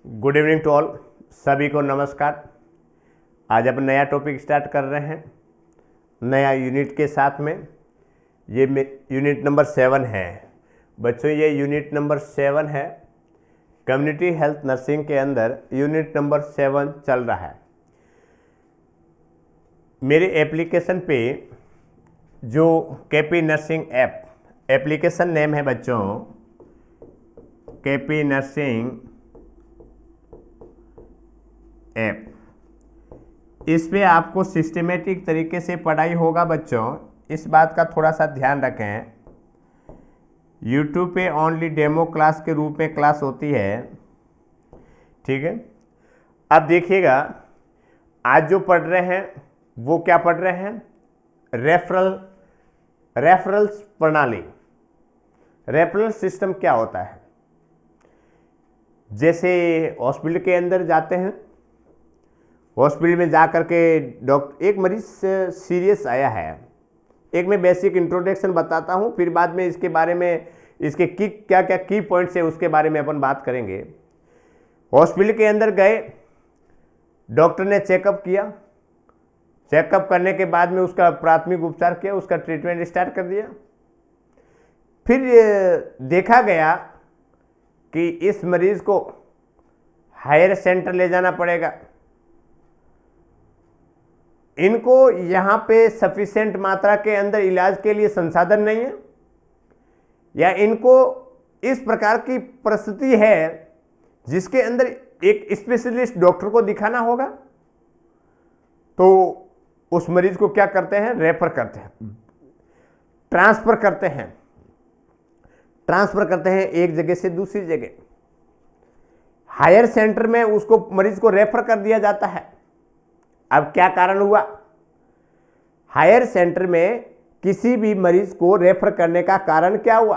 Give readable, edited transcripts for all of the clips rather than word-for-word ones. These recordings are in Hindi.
गुड इवनिंग टू ऑल, सभी को नमस्कार। आज अपन नया टॉपिक स्टार्ट कर रहे हैं नया यूनिट के साथ में। ये यूनिट नंबर 7 है बच्चों, ये यूनिट नंबर 7 है। कम्युनिटी हेल्थ नर्सिंग के अंदर यूनिट नंबर 7 चल रहा है। मेरे एप्लीकेशन पे जो KP nursing app application name है बच्चों, केपी नर्सिंग ऐप, इस पे आपको सिस्टमेटिक तरीके से पढ़ाई होगा बच्चों। इस बात का थोड़ा सा ध्यान रखें। यूट्यूब पे ओनली डेमो क्लास के रूप में क्लास होती है, ठीक है। अब देखिएगा, आज जो पढ़ रहे हैं वो क्या पढ़ रहे हैं, रेफरल्स प्रणाली। रेफरल सिस्टम क्या होता है? जैसे हॉस्पिटल के अंदर जाते हैं, हॉस्पिटल में जा कर के डॉक्टर, एक मरीज सीरियस आया है, एक मैं बेसिक इंट्रोडक्शन बताता हूँ, फिर बाद में इसके बारे में इसके क्या क्या की पॉइंट्स है उसके बारे में अपन बात करेंगे। हॉस्पिटल के अंदर गए, डॉक्टर ने चेकअप किया, चेकअप करने के बाद में उसका प्राथमिक उपचार किया, उसका ट्रीटमेंट स्टार्ट कर दिया। फिर देखा गया कि इस मरीज को हायर सेंटर ले जाना पड़ेगा, इनको यहाँ पे सफिशिएंट मात्रा के अंदर इलाज के लिए संसाधन नहीं है, या इनको इस प्रकार की परिस्थिति है जिसके अंदर एक स्पेशलिस्ट डॉक्टर को दिखाना होगा, तो उस मरीज को क्या करते हैं, रेफर करते हैं, ट्रांसफर करते हैं एक जगह से दूसरी जगह। हायर सेंटर में उसको मरीज को रेफर कर दिया जाता है। अब क्या कारण हुआ, हायर सेंटर में किसी भी मरीज को रेफर करने का कारण क्या हुआ?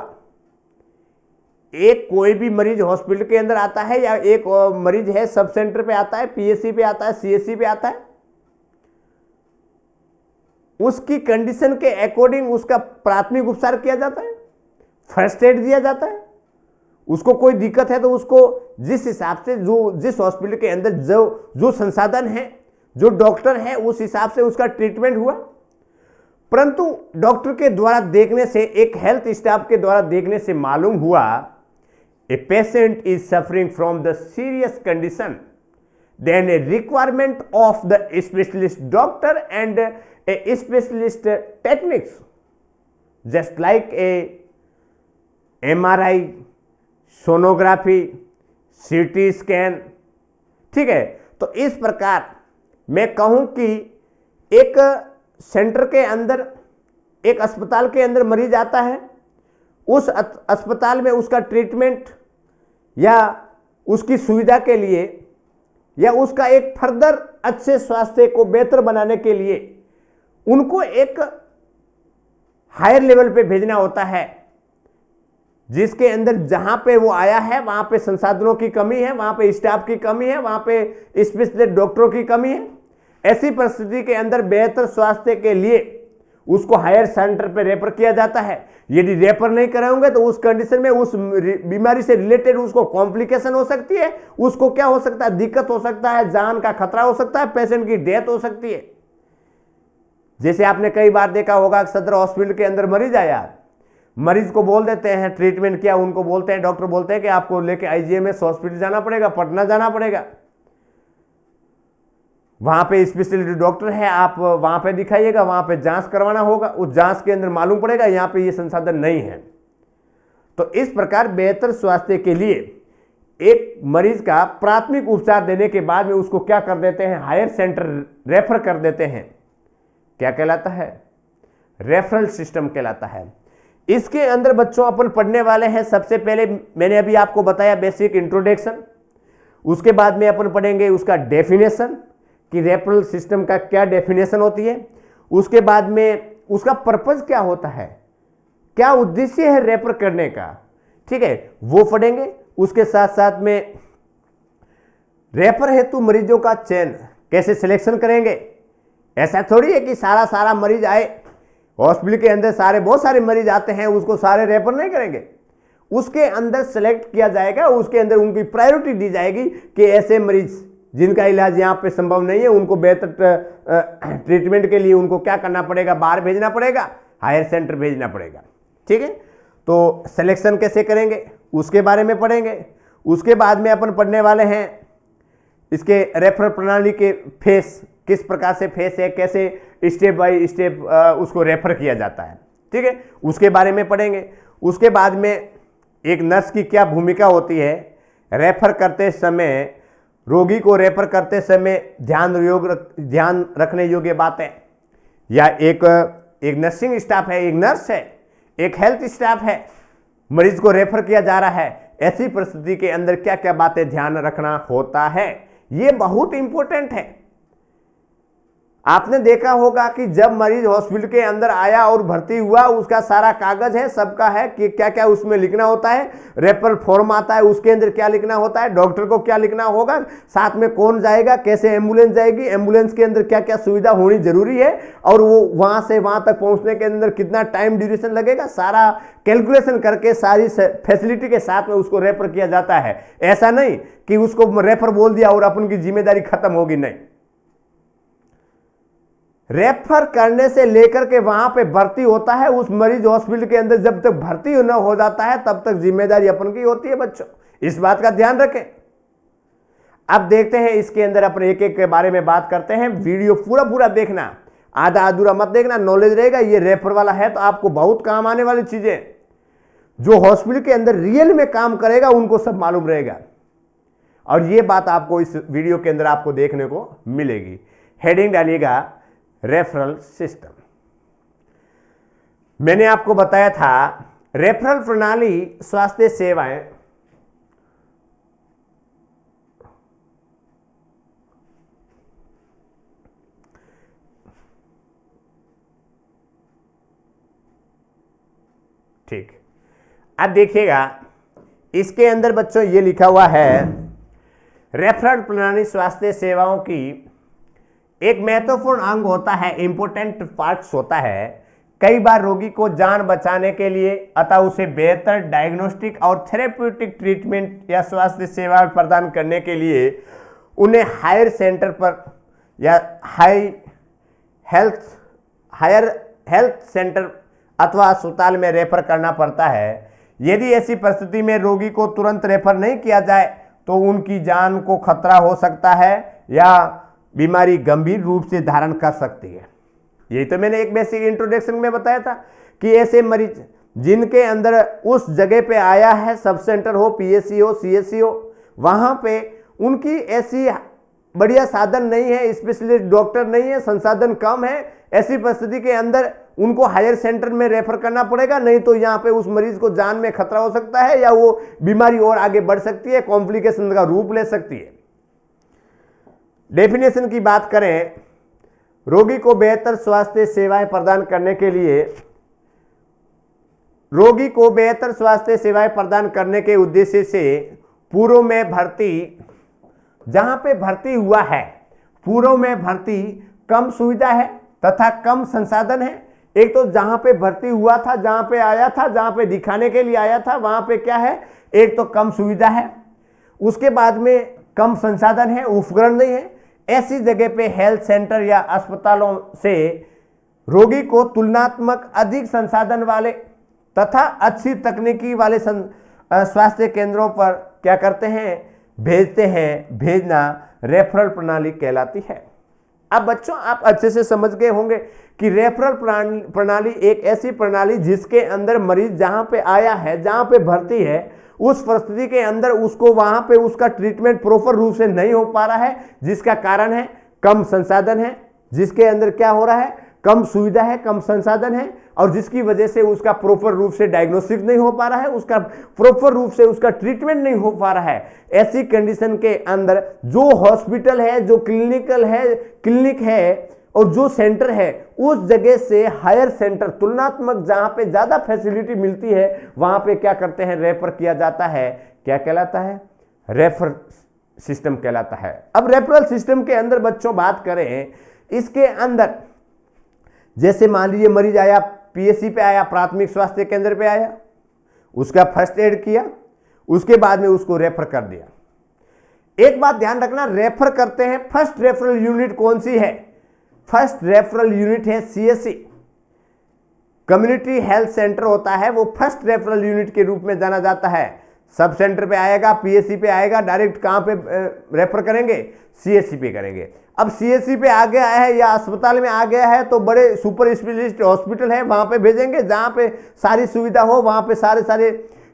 एक कोई भी मरीज हॉस्पिटल के अंदर आता है, या एक मरीज है सब सेंटर पे आता है, पीएससी पे आता है, सीएससी पे आता है, उसकी कंडीशन के अकॉर्डिंग उसका प्राथमिक उपचार किया जाता है, फर्स्ट एड दिया जाता है। उसको कोई दिक्कत है तो उसको जिस हिसाब से जिस हॉस्पिटल के अंदर जो संसाधन है, जो डॉक्टर है, उस हिसाब से उसका ट्रीटमेंट हुआ। परंतु डॉक्टर के द्वारा देखने से, एक हेल्थ स्टाफ के द्वारा देखने से मालूम हुआ, a patient is suffering from the serious condition, then a requirement of the specialist doctor and a specialist techniques just like a MRI, sonography, CT scan, ठीक है। तो इस प्रकार मैं कहूं कि एक सेंटर के अंदर, एक अस्पताल के अंदर मरीज आता है, उस अस्पताल में उसका ट्रीटमेंट या उसकी सुविधा के लिए, या उसका एक फर्दर अच्छे स्वास्थ्य को बेहतर बनाने के लिए उनको एक हायर लेवल पे भेजना होता है, जिसके अंदर जहां पे वो आया है वहां पे संसाधनों की कमी है, वहां पे स्टाफ की कमी है, वहां पे स्पेशलिस्ट डॉक्टरों की कमी है। ऐसी परिस्थिति के अंदर बेहतर स्वास्थ्य के लिए उसको हायर सेंटर पे रेफर किया जाता है। यदि रेफर नहीं कराओगे तो उस कंडीशन में, उस बीमारी से रिलेटेड उसको कॉम्प्लिकेशन हो सकती है, उसको क्या हो सकता है, दिक्कत हो सकता है, जान का खतरा हो सकता है, पेशेंट की डेथ हो सकती है। जैसे आपने कई बार देखा होगा, सदर हॉस्पिटल के अंदर मरीज आया, मरीज को बोल देते हैं ट्रीटमेंट किया, उनको बोलते हैं, डॉक्टर बोलते हैं कि आपको लेके IGMS हॉस्पिटल जाना पड़ेगा, पटना जाना पड़ेगा, वहां पे स्पेशलिस्ट डॉक्टर है, आप वहां पे दिखाइएगा, वहां पे जांच करवाना होगा, उस जांच के अंदर मालूम पड़ेगा यहां पे ये संसाधन नहीं है। तो इस प्रकार बेहतर स्वास्थ्य के लिए एक मरीज का प्राथमिक उपचार देने के बाद में उसको क्या कर देते हैं, हायर सेंटर रेफर कर देते हैं। क्या कहलाता है? रेफरल सिस्टम कहलाता है। इसके अंदर बच्चों अपन पढ़ने वाले हैं, सबसे पहले मैंने अभी आपको बताया बेसिक इंट्रोडक्शन, उसके बाद में अपन पढ़ेंगे उसका डेफिनेशन कि रेफरल सिस्टम का क्या डेफिनेशन होती है, उसके बाद में उसका पर्पस क्या होता है, क्या उद्देश्य है रेफर करने का, ठीक है, वो पढ़ेंगे। उसके साथ साथ में रेफर हेतु मरीजों का चयन कैसे सिलेक्शन करेंगे। ऐसा थोड़ी है कि सारा मरीज आए, हॉस्पिटल के अंदर बहुत सारे मरीज आते हैं, उसको सारे रेफर नहीं करेंगे, उसके अंदर सेलेक्ट किया जाएगा, उसके अंदर उनकी प्रायोरिटी दी जाएगी कि ऐसे मरीज जिनका इलाज यहाँ पे संभव नहीं है, उनको बेहतर ट्रीटमेंट के लिए उनको क्या करना पड़ेगा, बाहर भेजना पड़ेगा, हायर सेंटर भेजना पड़ेगा। ठीक है, तो सिलेक्शन कैसे करेंगे उसके बारे में पढ़ेंगे। उसके बाद में अपन पढ़ने वाले हैं इसके रेफरल प्रणाली के फेस, किस प्रकार से फेस है, कैसे स्टेप बाय स्टेप उसको रेफर किया जाता है। ठीक है, उसके बारे में पढ़ेंगे। उसके बाद में एक नर्स की क्या भूमिका होती है, रेफर करते समय, रोगी को रेफर करते समय ध्यान रखने योग्य बातें, या एक नर्सिंग स्टाफ है, एक नर्स है, एक हेल्थ स्टाफ है, मरीज को रेफर किया जा रहा है, ऐसी परिस्थिति के अंदर क्या क्या बातें ध्यान रखना होता है, ये बहुत इंपॉर्टेंट है। आपने देखा होगा कि जब मरीज हॉस्पिटल के अंदर आया और भर्ती हुआ, उसका सारा कागज है, सबका है कि क्या क्या उसमें लिखना होता है, रेफरल फॉर्म आता है, उसके अंदर क्या लिखना होता है, डॉक्टर को क्या लिखना होगा, साथ में कौन जाएगा, कैसे एम्बुलेंस जाएगी, एम्बुलेंस के अंदर क्या क्या सुविधा होनी जरूरी है, और वो वहां से वहां तक पहुंचने के अंदर कितना टाइम ड्यूरेशन लगेगा, सारा कैलकुलेशन करके सारी फैसिलिटी के साथ में उसको रेफर किया जाता है। ऐसा नहीं कि उसको रेफर बोल दिया और अपन की जिम्मेदारी खत्म होगी, नहीं। रेफर करने से लेकर के वहां पे भर्ती होता है, उस मरीज हॉस्पिटल के अंदर जब तक भर्ती न हो जाता है तब तक जिम्मेदारी अपन की होती है बच्चों, इस बात का ध्यान रखें। अब देखते हैं इसके अंदर अपन एक एक के बारे में बात करते हैं। वीडियो पूरा देखना, आधा अधूरा मत देखना, नॉलेज रहेगा। ये रेफर वाला है तो आपको बहुत काम आने वाली चीजें, जो हॉस्पिटल के अंदर रियल में काम करेगा उनको सब मालूम रहेगा, और ये बात आपको इस वीडियो के अंदर आपको देखने को मिलेगी। हेडिंग डालिएगा रेफरल सिस्टम। मैंने आपको बताया था रेफरल प्रणाली स्वास्थ्य सेवाएं ठीक। अब देखिएगा इसके अंदर बच्चों ये लिखा हुआ है, रेफरल प्रणाली स्वास्थ्य सेवाओं की एक महत्वपूर्ण अंग होता है, इंपोर्टेंट पार्ट्स होता है। कई बार रोगी को जान बचाने के लिए अतः उसे बेहतर डायग्नोस्टिक और थेरेप्यूटिक ट्रीटमेंट या स्वास्थ्य सेवा प्रदान करने के लिए उन्हें हायर सेंटर पर या हायर हेल्थ सेंटर अथवा अस्पताल में रेफर करना पड़ता है। यदि ऐसी परिस्थिति में रोगी को तुरंत रेफर नहीं किया जाए तो उनकी जान को खतरा हो सकता है या बीमारी गंभीर रूप से धारण कर सकती है। यही तो मैंने एक बेसिक इंट्रोडक्शन में बताया था कि ऐसे मरीज जिनके अंदर उस जगह पे आया है, सब सेंटर हो, पीएससी हो, सीएससी हो, वहां पे उनकी ऐसी बढ़िया साधन नहीं है, स्पेशलिस्ट डॉक्टर नहीं है, संसाधन कम है, ऐसी परिस्थिति के अंदर उनको हायर सेंटर में रेफर करना पड़ेगा, नहीं तो यहाँ पे उस मरीज को जान में खतरा हो सकता है या वो बीमारी और आगे बढ़ सकती है, कॉम्प्लिकेशन का रूप ले सकती है। डेफिनेशन की बात करें, रोगी को बेहतर स्वास्थ्य सेवाएं प्रदान करने के लिए, रोगी को बेहतर स्वास्थ्य सेवाएं प्रदान करने के उद्देश्य से पूर्व में भर्ती, जहां पे भर्ती हुआ है, पूर्व में भर्ती कम सुविधा है तथा कम संसाधन है। एक तो जहां पे भर्ती हुआ था, जहां पे आया था, जहां पे दिखाने के लिए आया था, वहां पे क्या है, एक तो कम सुविधा है, उसके बाद में कम संसाधन है, उपकरण नहीं है। ऐसी जगह पे हेल्थ सेंटर या अस्पतालों से रोगी को तुलनात्मक अधिक संसाधन वाले तथा अच्छी तकनीकी वाले स्वास्थ्य केंद्रों पर क्या करते हैं, भेजते हैं। भेजना रेफरल प्रणाली कहलाती है। अब बच्चों आप अच्छे से समझ गए होंगे कि रेफरल प्रणाली एक ऐसी प्रणाली जिसके अंदर मरीज जहां पे आया है, जहां पे भर्ती है, उस परिस्थिति के अंदर उसको वहां पे उसका ट्रीटमेंट प्रॉपर रूप से नहीं हो पा रहा है, जिसका कारण है कम संसाधन है, जिसके अंदर क्या हो रहा है, कम सुविधा है, कम संसाधन है, और जिसकी वजह से उसका प्रॉपर रूप से डायग्नोस्टिक नहीं हो पा रहा है, उसका प्रॉपर रूप से उसका ट्रीटमेंट नहीं हो पा रहा है। ऐसी कंडीशन के अंदर जो हॉस्पिटल है, जो क्लिनिक है और जो सेंटर है, उस जगह से हायर सेंटर, तुलनात्मक जहां पे ज्यादा फैसिलिटी मिलती है, वहां पे क्या करते हैं, रेफर किया जाता है। क्या कहलाता है, रेफर सिस्टम कहलाता है। अब रेफरल सिस्टम के अंदर बच्चों बात करें, इसके अंदर जैसे मान लीजिए मरीज आया, पीएससी पे आया, प्राथमिक स्वास्थ्य केंद्र पे आया, उसका फर्स्ट एड किया, उसके बाद में उसको रेफर कर दिया। एक बात ध्यान रखना, रेफर करते हैं, फर्स्ट रेफरल यूनिट कौन सी है? फर्स्ट रेफरल यूनिट है सीएससी, कम्युनिटी हेल्थ सेंटर होता है, वो फर्स्ट रेफरल यूनिट के रूप में जाना जाता है। सब सेंटर पे आएगा, पीएससी पे आएगा, डायरेक्ट कहां पे रेफर करेंगे? सीएससी पे करेंगे। अब सीएससी पे आ गया है या अस्पताल में आ गया है तो बड़े सुपर स्पेशलिस्ट हॉस्पिटल है, वहां पे भेजेंगे जहां पे सारी सुविधा हो, वहां पे सारे सारे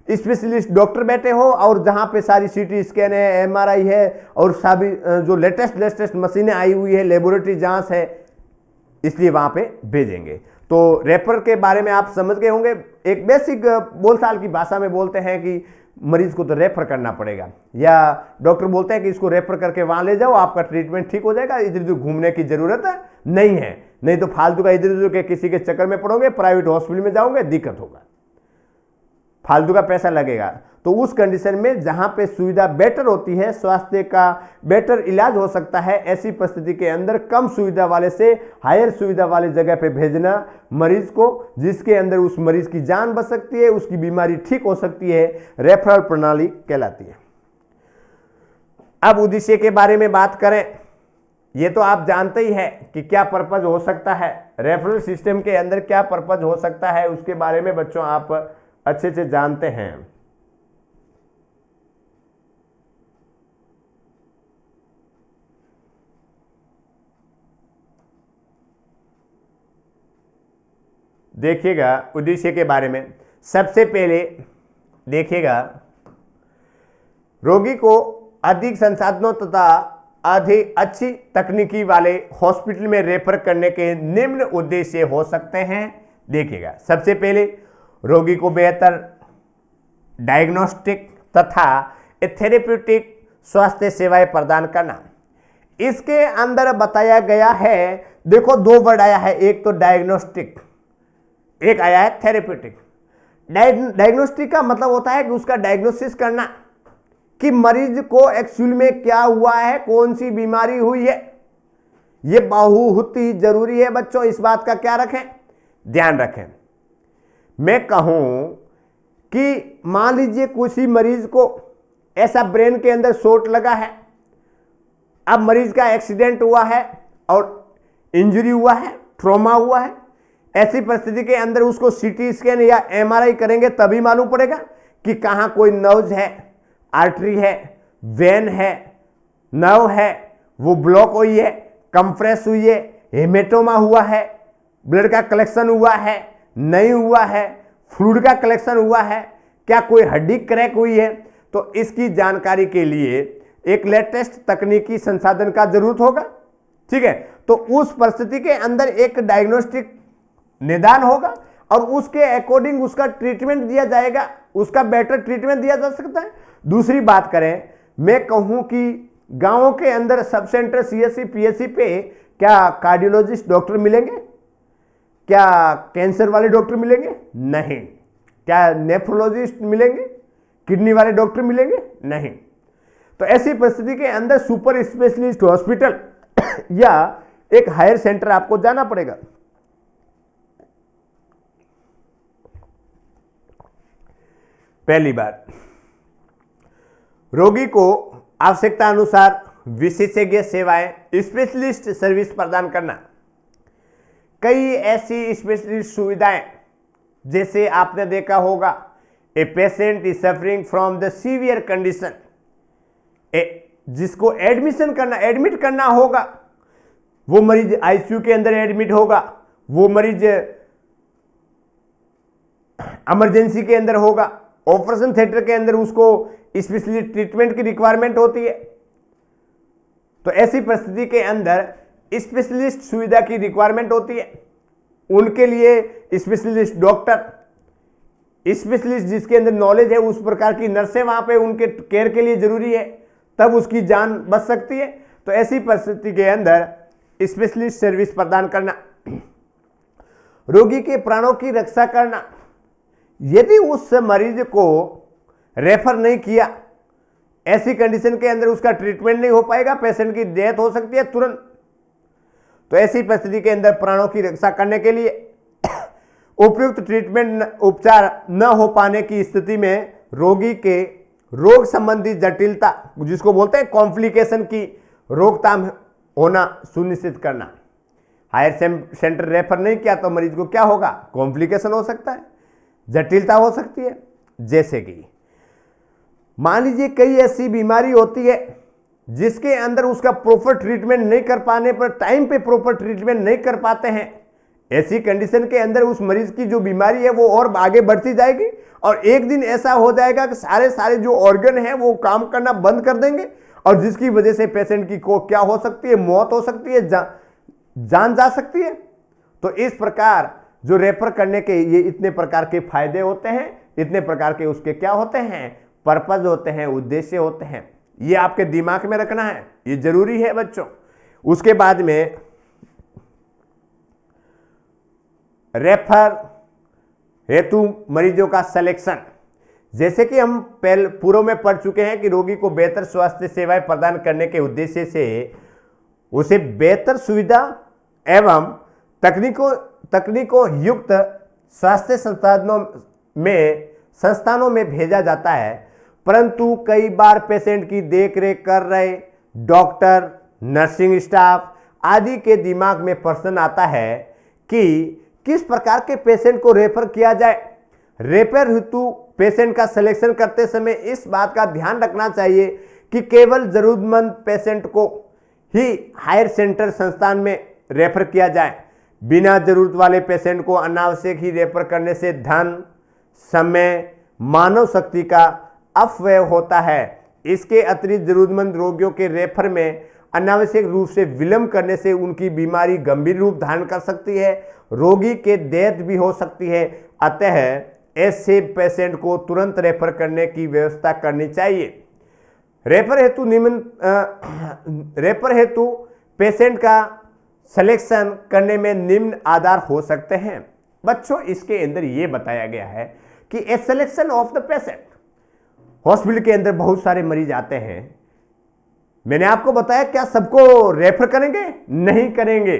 स्पेशलिस्ट डॉक्टर बैठे हो, और जहां पे सारी सीटी स्कैन है, एमआरआई है, और सभी जो लेटेस्ट मशीनें आई हुई है, लेबोरेटरी जांच है, इसलिए वहां पे भेजेंगे। तो रेफर के बारे में आप समझ गए होंगे। एक बेसिक बोलचाल की भाषा में बोलते हैं कि मरीज को तो रेफर करना पड़ेगा, या डॉक्टर बोलते हैं कि इसको रेफर करके वहां ले जाओ, आपका ट्रीटमेंट ठीक हो जाएगा, इधर उधर घूमने की जरूरत नहीं है, नहीं तो फालतू का इधर उधर के किसी के चक्कर में पड़ोगे, प्राइवेट हॉस्पिटल में जाओगे, दिक्कत होगा, फालतू का पैसा लगेगा। तो उस कंडीशन में जहां पे सुविधा बेटर होती है, स्वास्थ्य का बेटर इलाज हो सकता है, ऐसी परिस्थिति के अंदर कम सुविधा वाले से हायर सुविधा वाले जगह पे भेजना मरीज को, जिसके अंदर उस मरीज की जान बच सकती है, उसकी बीमारी ठीक हो सकती है, रेफरल प्रणाली कहलाती है। अब उद्देश्य के बारे में बात करें, ये तो आप जानते ही है कि क्या पर्पज हो सकता है, रेफरल सिस्टम के अंदर क्या पर्पज हो सकता है, उसके बारे में बच्चों आप अच्छे से जानते हैं। देखिएगा उद्देश्य के बारे में, सबसे पहले देखिएगा, रोगी को अधिक संसाधनों तथा अधिक अच्छी तकनीकी वाले हॉस्पिटल में रेफर करने के निम्न उद्देश्य हो सकते हैं। देखिएगा, सबसे पहले रोगी को बेहतर डायग्नोस्टिक तथा थेरेप्यूटिक स्वास्थ्य सेवाएं प्रदान करना। इसके अंदर बताया गया है, देखो दो वर्ड आया है, एक तो डायग्नोस्टिक, एक आया है थेरेप्यूटिक। डायग्नोस्टिक का मतलब होता है कि उसका डायग्नोसिस करना कि मरीज को एक्चुअल में क्या हुआ है, कौन सी बीमारी हुई है। यह बहुत ही जरूरी है बच्चों, इस बात का क्या रखें, ध्यान रखें। मैं कहूं कि मान लीजिए किसी मरीज को ऐसा ब्रेन के अंदर चोट लगा है, अब मरीज का एक्सीडेंट हुआ है और इंजरी हुआ है, ट्रॉमा हुआ है, ऐसी परिस्थिति के अंदर उसको सीटी स्कैन या एमआरआई करेंगे तभी मालूम पड़ेगा कि कहां कोई नर्व है, आर्टरी है, वेन है, नर्व है, वो ब्लॉक हुई है, कंप्रेस हुई है, हेमेटोमा हुआ है, ब्लड का कलेक्शन हुआ है, नहीं हुआ है, फ्लूइड का कलेक्शन हुआ है, क्या कोई हड्डी क्रैक हुई है। तो इसकी जानकारी के लिए एक लेटेस्ट तकनीकी संसाधन का जरूरत होगा, ठीक है। तो उस परिस्थिति के अंदर एक डायग्नोस्टिक निदान होगा और उसके अकॉर्डिंग उसका ट्रीटमेंट दिया जाएगा, उसका बेटर ट्रीटमेंट दिया जा सकता है। दूसरी बात करें, मैं कहूं कि गांवों के अंदर सब सेंटर सीएससी पीएससी पे क्या कार्डियोलॉजिस्ट डॉक्टर मिलेंगे? क्या कैंसर वाले डॉक्टर मिलेंगे? नहीं। क्या नेफ्रोलॉजिस्ट मिलेंगे? किडनी वाले डॉक्टर मिलेंगे? नहीं। तो ऐसी परिस्थिति के अंदर सुपर स्पेशलिस्ट हॉस्पिटल या एक हायर सेंटर आपको जाना पड़ेगा। पहली बात, रोगी को आवश्यकता अनुसार विशेषज्ञ सेवाएं स्पेशलिस्ट सर्विस प्रदान करना। कई ऐसी स्पेशलिस्ट सुविधाएं, जैसे आपने देखा होगा, ए patient is suffering from the severe condition, जिसको एडमिट करना होगा, वो मरीज आईसीयू के अंदर एडमिट होगा, वो मरीज इमरजेंसी के अंदर होगा, ऑपरेशन थिएटर के अंदर उसको स्पेशली ट्रीटमेंट की रिक्वायरमेंट होती है। तो ऐसी परिस्थिति के अंदर स्पेशलिस्ट सुविधा की रिक्वायरमेंट होती है, उनके लिए स्पेशलिस्ट डॉक्टर, स्पेशलिस्ट जिसके अंदर नॉलेज है, उस प्रकार की नर्सें वहां पे उनके केयर के लिए जरूरी है, तब उसकी जान बच सकती है। तो ऐसी परिस्थिति के अंदर स्पेशलिस्ट सर्विस प्रदान करना, रोगी के प्राणों की रक्षा करना। यदि उस मरीज को रेफर नहीं किया, ऐसी कंडीशन के अंदर उसका ट्रीटमेंट नहीं हो पाएगा, पेशेंट की डेथ हो सकती है तुरंत। तो ऐसी परिस्थिति के अंदर प्राणों की रक्षा करने के लिए उपयुक्त ट्रीटमेंट उपचार न हो पाने की स्थिति में रोगी के रोग संबंधी जटिलता, जिसको बोलते हैं कॉम्प्लिकेशन, की रोकथाम होना सुनिश्चित करना। हायर सेंटर रेफर नहीं किया तो मरीज को क्या होगा, कॉम्प्लिकेशन हो सकता है, जटिलता हो सकती है। जैसे कि मान लीजिए कई ऐसी बीमारी होती है जिसके अंदर उसका प्रॉपर ट्रीटमेंट नहीं कर पाने पर, टाइम पे प्रॉपर ट्रीटमेंट नहीं कर पाते हैं, ऐसी कंडीशन के अंदर उस मरीज की जो बीमारी है वो और आगे बढ़ती जाएगी और एक दिन ऐसा हो जाएगा कि सारे जो ऑर्गन है वो काम करना बंद कर देंगे और जिसकी वजह से पेशेंट की को क्या हो सकती है, मौत हो सकती है, जान जा सकती है। तो इस प्रकार जो रेफर करने के ये इतने प्रकार के फायदे होते हैं, इतने प्रकार के उसके क्या होते हैं, पर्पज होते हैं, उद्देश्य होते हैं। ये आपके दिमाग में रखना है, ये जरूरी है बच्चों। उसके बाद में रेफर हेतु मरीजों का सिलेक्शन, जैसे कि हम पहले पूर्व में पढ़ चुके हैं कि रोगी को बेहतर स्वास्थ्य सेवाएं प्रदान करने के उद्देश्य से उसे बेहतर सुविधा एवं तकनीकों युक्त स्वास्थ्य संस्थानों में भेजा जाता है, परंतु कई बार पेशेंट की देखरेख कर रहे डॉक्टर, नर्सिंग स्टाफ आदि के दिमाग में प्रश्न आता है कि किस प्रकार के पेशेंट को रेफर किया जाए। रेफर हेतु पेशेंट का सिलेक्शन करते समय इस बात का ध्यान रखना चाहिए कि केवल जरूरतमंद पेशेंट को ही हायर सेंटर संस्थान में रेफर किया जाए। बिना जरूरत वाले पेशेंट को अनावश्यक ही रेफर करने से धन, समय, मानव शक्ति का अपव्यय होता है। इसके अतिरिक्त जरूरतमंद रोगियों के रेफर में अनावश्यक रूप से विलंब करने से उनकी बीमारी गंभीर रूप धारण कर सकती है, रोगी के डेथ भी हो सकती है। अतः ऐसे पेशेंट को तुरंत रेफर करने की व्यवस्था करनी चाहिए। रेफर हेतु पेशेंट का सिलेक्शन करने में निम्न आधार हो सकते हैं। बच्चों इसके अंदर यह बताया गया है कि ए selection of the patient, hospital के अंदर बहुत सारे मरीज आते हैं, मैंने आपको बताया क्या सबको रेफर करेंगे, नहीं करेंगे।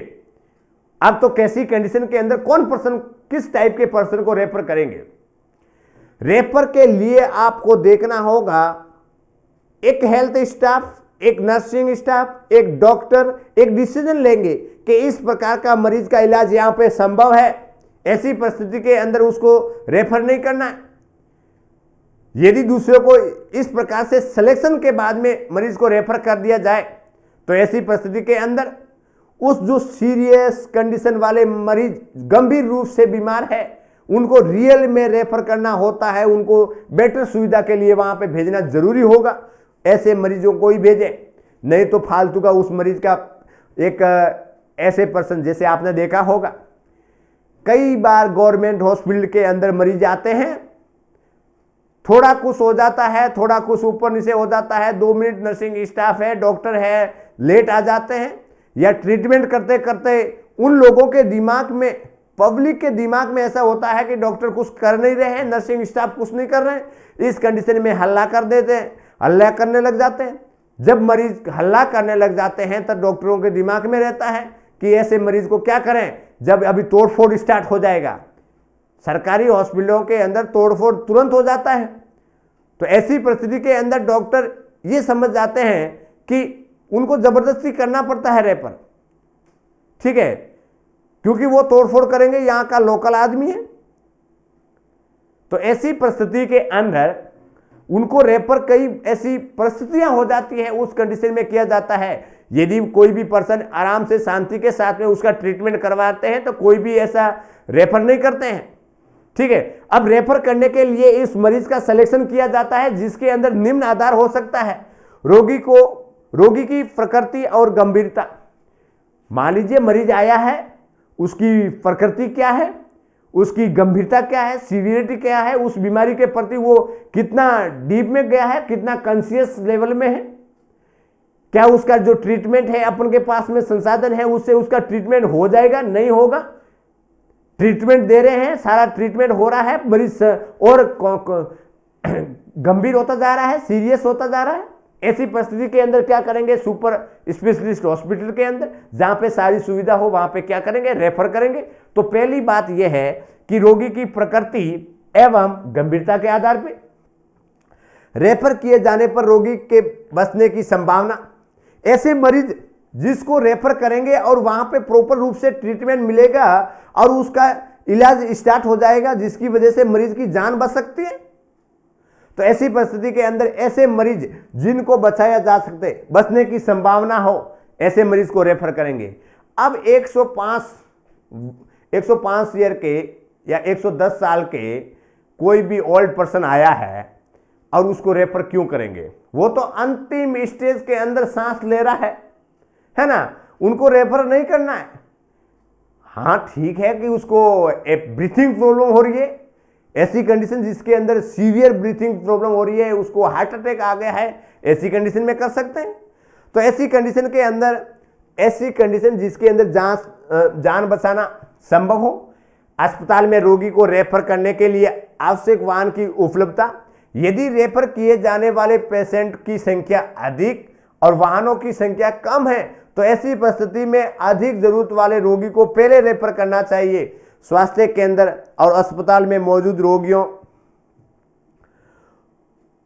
अब तो कैसी कंडीशन के अंदर कौन पर्सन, किस टाइप के पर्सन को रेफर करेंगे। रेफर के लिए आपको देखना होगा एक हेल्थ स्टाफ, एक नर्सिंग स्टाफ, एक डॉक्टर एक डिसीजन लेंगे कि इस प्रकार का मरीज का इलाज यहां पे संभव है, ऐसी परिस्थिति के अंदर उसको रेफर नहीं करना है। यदि दूसरों को इस प्रकार से सिलेक्शन के बाद में मरीज को रेफर कर दिया जाए तो ऐसी परिस्थिति के अंदर उस जो सीरियस कंडीशन वाले मरीज, गंभीर रूप से बीमार है, उनको रियल में रेफर करना होता है, उनको बेटर सुविधा के लिए वहां पे भेजना जरूरी होगा। ऐसे मरीजों को ही भेजें, नहीं तो फालतू का उस मरीज का एक ऐसे पर्सन, जैसे आपने देखा होगा कई बार गवर्नमेंट हॉस्पिटल के अंदर मरीज आते हैं, थोड़ा कुछ हो जाता है, थोड़ा कुछ ऊपर नीचे हो जाता है, 2 मिनट नर्सिंग स्टाफ है, डॉक्टर है, लेट आ जाते हैं, या ट्रीटमेंट करते करते उन लोगों के दिमाग में, पब्लिक के दिमाग में ऐसा होता है कि डॉक्टर कुछ कर नहीं रहे हैं, नर्सिंग स्टाफ कुछ नहीं कर रहे हैं। इस कंडीशन में हल्ला कर देते हैं, हल्ला करने लग जाते हैं। जब मरीज हल्ला करने लग जाते हैं तब डॉक्टरों के दिमाग में रहता है कि ऐसे मरीज को क्या करें, जब अभी तोड़फोड़ स्टार्ट हो जाएगा। सरकारी हॉस्पिटलों के अंदर तोड़फोड़ तुरंत हो जाता है। तो ऐसी परिस्थिति के अंदर डॉक्टर ये समझ जाते हैं कि उनको जबरदस्ती करना पड़ता है रेफर, ठीक है, क्योंकि वो तोड़फोड़ करेंगे, यहां का लोकल आदमी है। तो ऐसी परिस्थिति के अंदर उनको रेफर, कई ऐसी परिस्थितियां हो जाती है, उस कंडीशन में किया जाता है। यदि कोई भी पर्सन आराम से शांति के साथ में उसका ट्रीटमेंट करवाते हैं तो कोई भी ऐसा रेफर नहीं करते हैं, ठीक है। अब रेफर करने के लिए इस मरीज का सिलेक्शन किया जाता है जिसके अंदर निम्न आधार हो सकता है। रोगी की प्रकृति और गंभीरता, मान लीजिए मरीज आया है, उसकी प्रकृति क्या है, उसकी गंभीरता क्या है, सीवियरिटी क्या है, उस बीमारी के प्रति वो कितना डीप में गया है, कितना कॉन्शियस लेवल में है, क्या उसका जो ट्रीटमेंट है, अपन के पास में संसाधन है, उससे उसका ट्रीटमेंट हो जाएगा, नहीं होगा। ट्रीटमेंट दे रहे हैं, सारा ट्रीटमेंट हो रहा है, मरीज और गंभीर होता जा रहा है, सीरियस होता जा रहा है। ऐसी परिस्थिति के अंदर क्या करेंगे, सुपर स्पेशलिस्ट हॉस्पिटल के अंदर जहां पे सारी सुविधा हो वहां पे क्या करेंगे, रेफर करेंगे। तो पहली बात यह है कि रोगी की प्रकृति एवं गंभीरता के आधार पर रेफर किए जाने पर रोगी के बचने की संभावना, ऐसे मरीज जिसको रेफर करेंगे और वहां पे प्रॉपर रूप से ट्रीटमेंट मिलेगा और उसका इलाज स्टार्ट हो जाएगा जिसकी वजह से मरीज की जान बच सकती है। तो ऐसी परिस्थिति के अंदर ऐसे मरीज जिनको बचाया जा सकते, बचने की संभावना हो, ऐसे मरीज को रेफर करेंगे। अब 105 ईयर के या 110 साल के कोई भी ओल्ड पर्सन आया है और उसको रेफर क्यों करेंगे, वो तो अंतिम स्टेज के अंदर सांस ले रहा है ना, उनको रेफर नहीं करना है। हाँ ठीक है कि उसको ब्रीथिंग प्रॉब्लम हो रही है, ऐसी कंडीशन जिसके अंदर सीवियर ब्रीथिंग प्रॉब्लम हो रही है, उसको हार्ट अटैक आ गया है, ऐसी कंडीशन में कर सकते हैं। तो ऐसी कंडीशन के अंदर, ऐसी कंडीशन जिसके अंदर जान बचाना संभव हो, अस्पताल में रोगी को रेफर करने के लिए आवश्यक वाहन की उपलब्धता, यदि रेफर किए जाने वाले पेशेंट की संख्या अधिक और वाहनों की संख्या कम है तो ऐसी परिस्थिति में अधिक जरूरत वाले रोगी को पहले रेफर करना चाहिए। स्वास्थ्य केंद्र और अस्पताल में मौजूद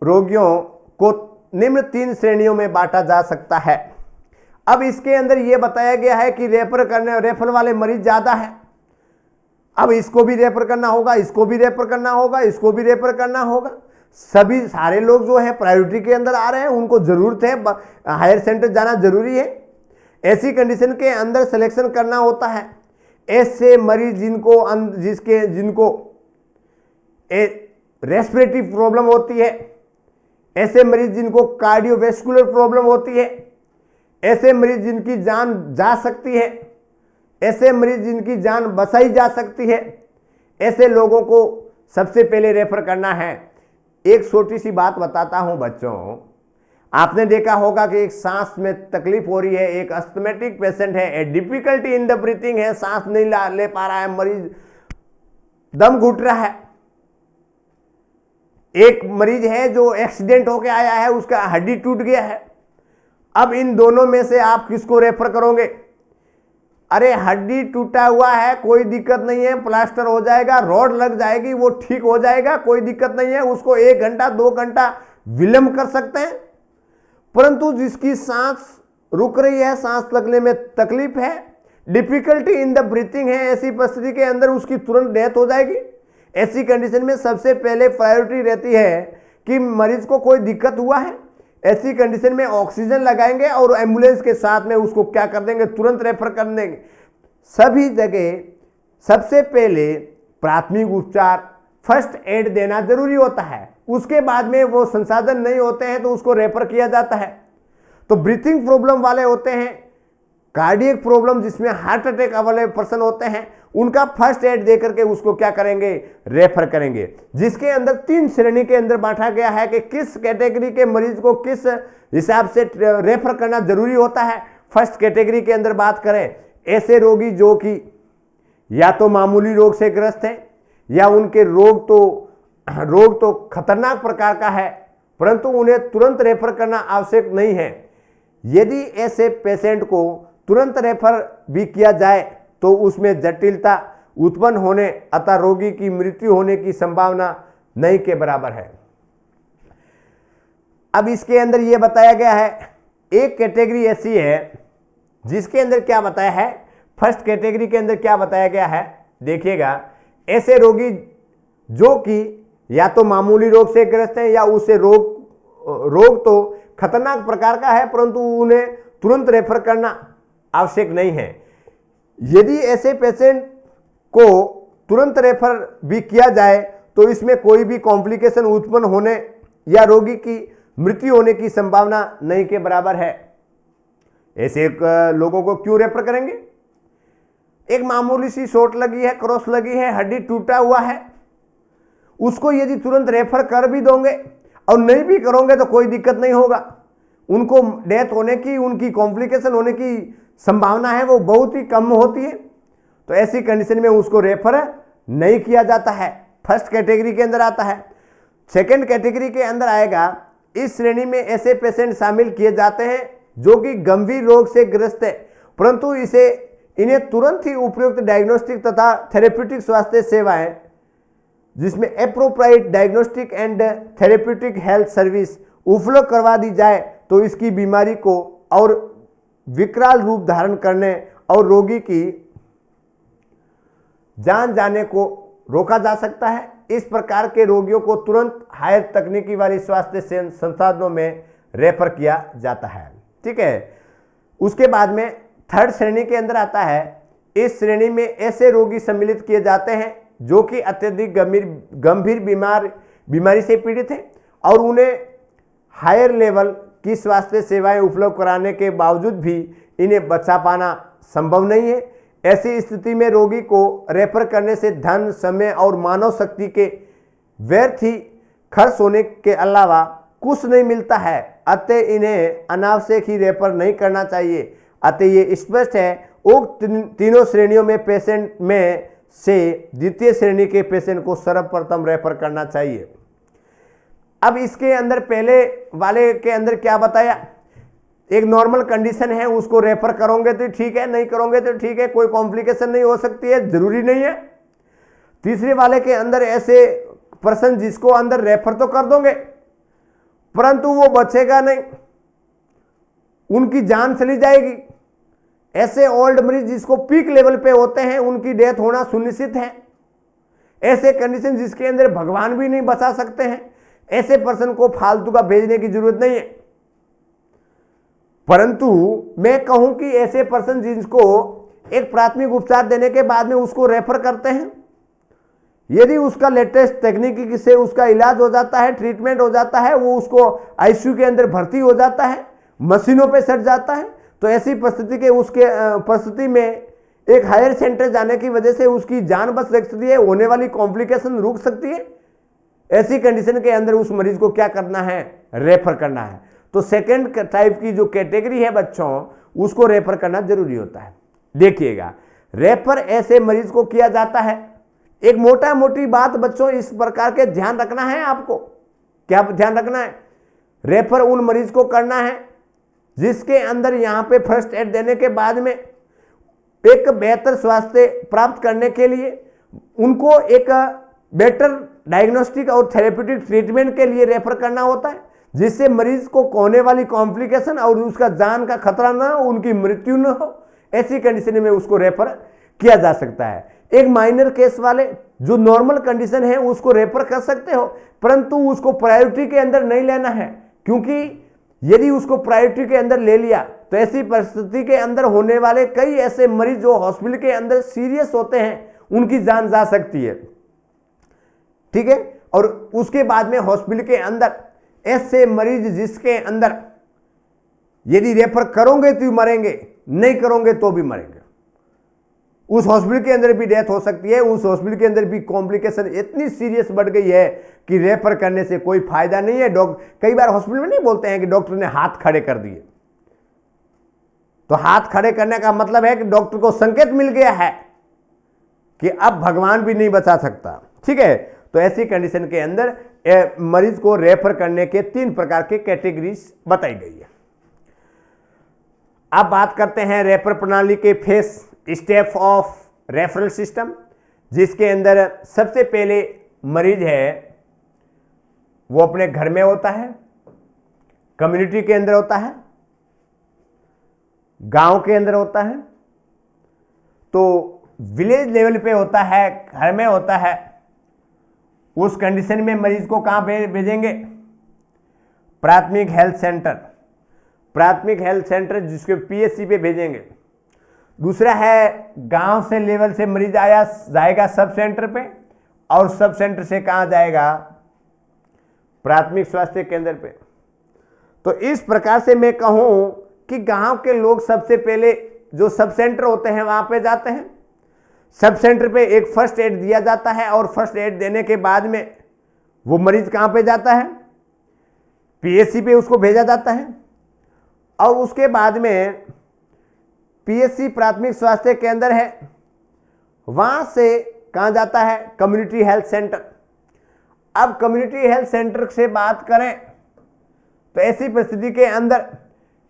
रोगियों को निम्न 3 श्रेणियों में बांटा जा सकता है। अब इसके अंदर यह बताया गया है कि रेफर वाले मरीज ज्यादा है, अब इसको भी रेफर करना होगा, इसको भी रेफर करना होगा, इसको भी रेफर करना होगा। सारे लोग जो है प्रायोरिटी के अंदर आ रहे हैं, उनको जरूरत है, हायर सेंटर जाना जरूरी है। ऐसी कंडीशन के अंदर सिलेक्शन करना होता है। ऐसे मरीज जिनको रेस्पिरेटरी प्रॉब्लम होती है, ऐसे मरीज जिनको कार्डियोवैस्कुलर प्रॉब्लम होती है, ऐसे मरीज जिनकी जान जा सकती है, ऐसे मरीज जिनकी जान बचाई जा सकती है, ऐसे लोगों को सबसे पहले रेफर करना है। एक छोटी सी बात बताता हूं बच्चों, आपने देखा होगा कि एक सांस में तकलीफ हो रही है, एक अस्थमेटिक पेशेंट है, डिफिकल्टी इन द ब्रीथिंग है, सांस नहीं ले पा रहा है, मरीज दम घुट रहा है। एक मरीज है जो एक्सीडेंट होके आया है, उसका हड्डी टूट गया है। अब इन दोनों में से आप किसको रेफर करोगे? अरे हड्डी टूटा हुआ है, कोई दिक्कत नहीं है, प्लास्टर हो जाएगा, रॉड लग जाएगी, वो ठीक हो जाएगा, कोई दिक्कत नहीं है, उसको 1 घंटा 2 घंटा विलंब कर सकते हैं। परंतु जिसकी सांस रुक रही है, सांस लगने में तकलीफ है, डिफिकल्टी इन द ब्रीथिंग है, ऐसी परिस्थिति के अंदर उसकी तुरंत डेथ हो जाएगी। ऐसी कंडीशन में सबसे पहले प्रायोरिटी रहती है कि मरीज को कोई दिक्कत हुआ है, ऐसी कंडीशन में ऑक्सीजन लगाएंगे और एम्बुलेंस के साथ में उसको क्या कर देंगे, तुरंत रेफर कर देंगे। सभी जगह सबसे पहले प्राथमिक उपचार, फर्स्ट एड देना जरूरी होता है। उसके बाद में वो संसाधन नहीं होते हैं तो उसको रेफर किया जाता है। तो ब्रीथिंग प्रॉब्लम वाले होते हैं, कार्डियक प्रॉब्लम जिसमें हार्ट अटैक वाले पर्सन होते हैं, उनका फर्स्ट एड दे करके उसको क्या करेंगे, रेफर करेंगे। जिसके अंदर 3 श्रेणी के अंदर बांटा गया है कि किस कैटेगरी के मरीज को किस हिसाब से रेफर करना जरूरी होता है। फर्स्ट कैटेगरी के अंदर बात करें, ऐसे रोगी जो कि या तो मामूली रोग से ग्रस्त हैं या उनके रोग तो खतरनाक प्रकार का है, परंतु उन्हें तुरंत रेफर करना आवश्यक नहीं है। यदि ऐसे पेशेंट को तुरंत रेफर भी किया जाए तो उसमें जटिलता उत्पन्न होने अतः रोगी की मृत्यु होने की संभावना नहीं के बराबर है। अब इसके अंदर यह बताया गया है, एक कैटेगरी ऐसी है जिसके अंदर क्या बताया है, फर्स्ट कैटेगरी के अंदर क्या बताया गया है, देखिएगा, ऐसे रोगी जो कि या तो मामूली रोग से ग्रस्त हैं या उसे रोग तो खतरनाक प्रकार का है परंतु उन्हें तुरंत रेफर करना आवश्यक नहीं है। यदि ऐसे पेशेंट को तुरंत रेफर भी किया जाए तो इसमें कोई भी कॉम्प्लिकेशन उत्पन्न होने या रोगी की मृत्यु होने की संभावना नहीं के बराबर है। ऐसे लोगों को क्यों रेफर करेंगे? एक मामूली सी चोट लगी है, क्रॉस लगी है, हड्डी टूटा हुआ है, उसको यदि तुरंत रेफर कर भी दोगे और नहीं भी करोगे तो कोई दिक्कत नहीं होगा। उनको डेथ होने की, उनकी कॉम्प्लिकेशन होने की संभावना है वो बहुत ही कम होती है। तो ऐसी कंडीशन में उसको रेफर नहीं किया जाता है, फर्स्ट कैटेगरी के अंदर आता है। सेकंड कैटेगरी के अंदर आएगा, इस श्रेणी में ऐसे पेशेंट शामिल किए जाते हैं जो कि गंभीर रोग से ग्रस्त है, परंतु इन्हें तुरंत ही उपयुक्त डायग्नोस्टिक तथा थेरेप्यूटिक स्वास्थ्य सेवाएं, जिसमें appropriate diagnostic and therapeutic health service उपलब्ध करवा दी जाए तो इसकी बीमारी को और विकराल रूप धारण करने और रोगी की जान जाने को रोका जा सकता है। इस प्रकार के रोगियों को तुरंत हायर तकनीकी वाली स्वास्थ्य संसाधनों में रेफर किया जाता है। ठीक है, उसके बाद में थर्ड श्रेणी के अंदर आता है। इस श्रेणी में ऐसे रोगी सम्मिलित किए जाते हैं जो कि अत्यधिक गंभीर बीमारी से पीड़ित हैं और उन्हें हायर लेवल की स्वास्थ्य सेवाएं उपलब्ध कराने के बावजूद भी इन्हें बचा पाना संभव नहीं है। ऐसी स्थिति में रोगी को रेफर करने से धन, समय और मानव शक्ति के व्यर्थ ही खर्च होने के अलावा कुछ नहीं मिलता है। अतः इन्हें अनावश्यक ही रेफर नहीं करना चाहिए। अतः ये स्पष्ट है उक्त तीनों श्रेणियों में पेशेंट में से द्वितीय श्रेणी के पेशेंट को सर्वप्रथम रेफर करना चाहिए। अब इसके अंदर पहले वाले के अंदर क्या बताया, एक नॉर्मल कंडीशन है, उसको रेफर करोगे तो ठीक है, नहीं करोगे तो ठीक है, कोई कॉम्प्लिकेशन नहीं हो सकती है, जरूरी नहीं है। तीसरे वाले के अंदर ऐसे पर्सन जिसको अंदर रेफर तो कर दोगे परंतु वो बचेगा नहीं, उनकी जान चली जाएगी। ऐसे ओल्ड मरीज जिसको पीक लेवल पे होते हैं उनकी डेथ होना सुनिश्चित है। ऐसे कंडीशन जिसके अंदर भगवान भी नहीं बचा सकते हैं, ऐसे पर्सन को फालतू का भेजने की जरूरत नहीं है। परंतु मैं कहूं कि ऐसे पर्सन जिसको एक प्राथमिक उपचार देने के बाद में उसको रेफर करते हैं, यदि उसका लेटेस्ट तकनीकी से उसका इलाज हो जाता है, ट्रीटमेंट हो जाता है, वो उसको आईसीयू के अंदर भर्ती हो जाता है, मशीनों पे सट जाता है, तो ऐसी परिस्थिति में एक हायर सेंटर जाने की वजह से उसकी जान बच सकती है, होने वाली कॉम्प्लिकेशन रुक सकती है। ऐसी कंडीशन के अंदर उस मरीज को क्या करना है, रेफर करना है। तो सेकेंड टाइप की जो कैटेगरी है बच्चों, उसको रेफर करना जरूरी होता है। देखिएगा, रेफर ऐसे मरीज को किया जाता है। एक मोटा मोटी बात बच्चों इस प्रकार के ध्यान रखना है आपको। क्या ध्यान रखना है, रेफर उन मरीज को करना है जिसके अंदर यहां पे फर्स्ट एड देने के बाद में एक बेहतर स्वास्थ्य प्राप्त करने के लिए उनको एक बेटर डायग्नोस्टिक और थेरेप्यूटिक ट्रीटमेंट के लिए रेफर करना होता है, जिससे मरीज को होने वाली कॉम्प्लिकेशन और उसका जान का खतरा ना हो, उनकी मृत्यु न हो। ऐसी कंडीशन में उसको रेफर किया जा सकता है। एक माइनर केस वाले जो नॉर्मल कंडीशन है उसको रेफर कर सकते हो, परंतु उसको प्रायोरिटी के अंदर नहीं लेना है, क्योंकि यदि उसको प्रायोरिटी के अंदर ले लिया तो ऐसी परिस्थिति के अंदर होने वाले कई ऐसे मरीज जो हॉस्पिटल के अंदर सीरियस होते हैं, उनकी जान जा सकती है। ठीक है, और उसके बाद में हॉस्पिटल के अंदर ऐसे मरीज जिसके अंदर यदि रेफर करोगे तो मरेंगे, नहीं करोगे तो भी मरेंगे, उस हॉस्पिटल के अंदर भी डेथ हो सकती है। उस हॉस्पिटल के अंदर भी कॉम्प्लिकेशन इतनी सीरियस बढ़ गई है कि रेफर करने से कोई फायदा नहीं है। कई बार हॉस्पिटल में नहीं बोलते हैं कि डॉक्टर ने हाथ खड़े कर दिए, तो हाथ खड़े करने का मतलब है कि डॉक्टर को संकेत मिल गया है कि अब भगवान भी नहीं बचा सकता। ठीक है, तो ऐसी कंडीशन के अंदर मरीज को रेफर करने के 3 प्रकार के कैटेगरीज बताई गई है। अब बात करते हैं रेफर प्रणाली के face step of referral system, जिसके अंदर सबसे पहले मरीज है वो अपने घर में होता है, कम्युनिटी के अंदर होता है, गांव के अंदर होता है, तो विलेज लेवल पे होता है, घर में होता है। उस कंडीशन में मरीज को कहां भेजेंगे, प्राथमिक हेल्थ सेंटर, प्राथमिक हेल्थ सेंटर जिसके पीएचसी पे भेजेंगे। दूसरा है गांव से लेवल से मरीज जाएगा सब सेंटर पे, और सब सेंटर से कहां जाएगा, प्राथमिक स्वास्थ्य केंद्र पे। तो इस प्रकार से मैं कहूं कि गांव के लोग सबसे पहले जो सब सेंटर होते हैं वहां पे जाते हैं। सब सेंटर पे एक फर्स्ट एड दिया जाता है, और फर्स्ट एड देने के बाद में वो मरीज कहां पे जाता है, पीएचसी पे उसको भेजा जाता है। और उसके बाद में पीएचसी प्राथमिक स्वास्थ्य केंद्र है, वहां से कहां जाता है, कम्युनिटी हेल्थ सेंटर। अब कम्युनिटी हेल्थ सेंटर से बात करें तो ऐसी परिस्थिति के अंदर